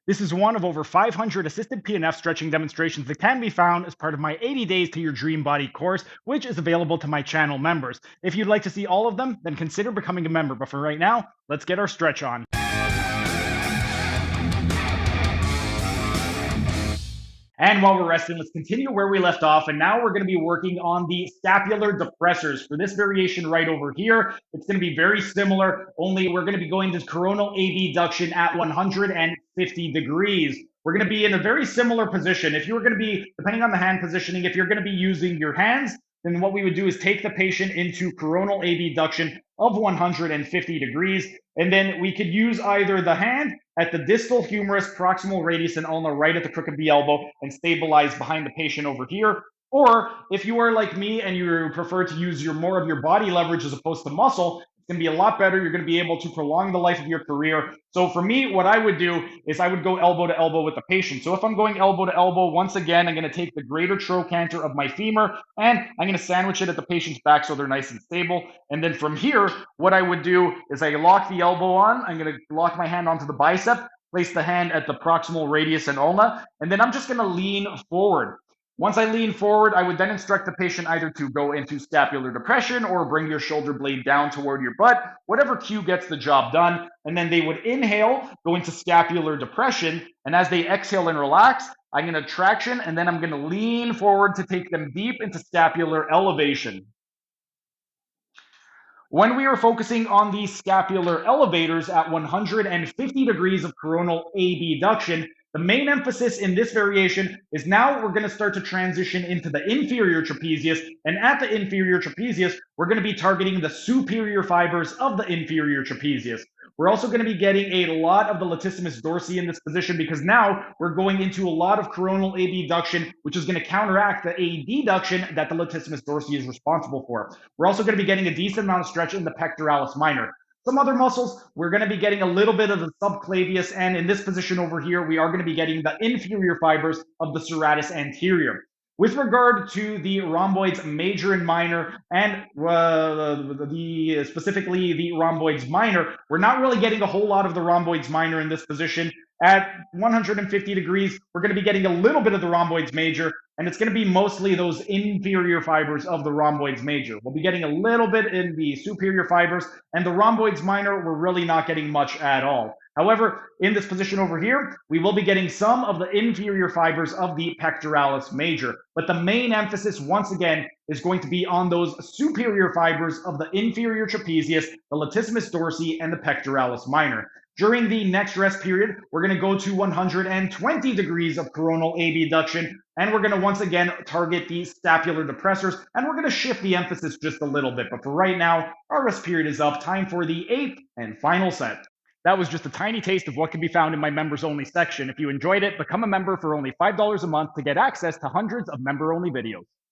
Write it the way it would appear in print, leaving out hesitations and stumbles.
This is one of over 500 assisted PNF stretching demonstrations that can be found as part of my 80 Days to Your Dream Body course, which is available to my channel members. If you'd like to see all of them, then consider becoming a member. But for right now, let's get our stretch on. And while we're resting, let's continue where we left off. And now we're going to be working on the scapular depressors. For this variation right over here, it's going to be very similar, only we're going to be going to coronal abduction at 150 degrees. We're going to be in a very similar position. If you're going to be, depending on the hand positioning, if you're going to be using your hands, then what we would do is take the patient into coronal abduction of 150 degrees. And then we could use either the hand at the distal humerus, proximal radius, and ulna right at the crook of the elbow and stabilize behind the patient over here. Or if you are like me and you prefer to use more of your body leverage as opposed to muscle, it's going to be a lot better. You're going to be able to prolong the life of your career. So for me, what I would do is I would go elbow to elbow with the patient. So if I'm going elbow to elbow, once again, I'm going to take the greater trochanter of my femur and I'm going to sandwich it at the patient's back so they're nice and stable. And then from here, what I would do is I lock the elbow on. I'm going to lock my hand onto the bicep, place the hand at the proximal radius and ulna, and then I'm just going to lean forward. Once I lean forward, I would then instruct the patient either to go into scapular depression or bring your shoulder blade down toward your butt, whatever cue gets the job done. And then they would inhale, go into scapular depression. And as they exhale and relax, I'm going to traction, and then I'm going to lean forward to take them deep into scapular elevation. When we are focusing on the scapular elevators at 150 degrees of coronal abduction, the main emphasis in this variation is now we're going to start to transition into the inferior trapezius. And at the inferior trapezius, we're going to be targeting the superior fibers of the inferior trapezius. We're also going to be getting a lot of the latissimus dorsi in this position because now we're going into a lot of coronal abduction, which is going to counteract the adduction that the latissimus dorsi is responsible for. We're also going to be getting a decent amount of stretch in the pectoralis minor. Some other muscles, we're going to be getting a little bit of the subclavius, and in this position over here, we are going to be getting the inferior fibers of the serratus anterior. With regard to the rhomboids major and minor, and specifically the rhomboids minor, we're not really getting a whole lot of the rhomboids minor in this position. At 150 degrees, we're going to be getting a little bit of the rhomboids major, and it's going to be mostly those inferior fibers of the rhomboids major. We'll be getting a little bit in the superior fibers, and the rhomboids minor, we're really not getting much at all. However, in this position over here, we will be getting some of the inferior fibers of the pectoralis major. But the main emphasis, once again, is going to be on those superior fibers of the inferior trapezius, the latissimus dorsi, and the pectoralis minor. During the next rest period, we're going to go to 120 degrees of coronal abduction, and we're going to once again target the scapular depressors, and we're going to shift the emphasis just a little bit. But for right now, our rest period is up. Time for the 8th and final set. That was just a tiny taste of what can be found in my members only section. If you enjoyed it, become a member for only $5 a month to get access to hundreds of member only videos.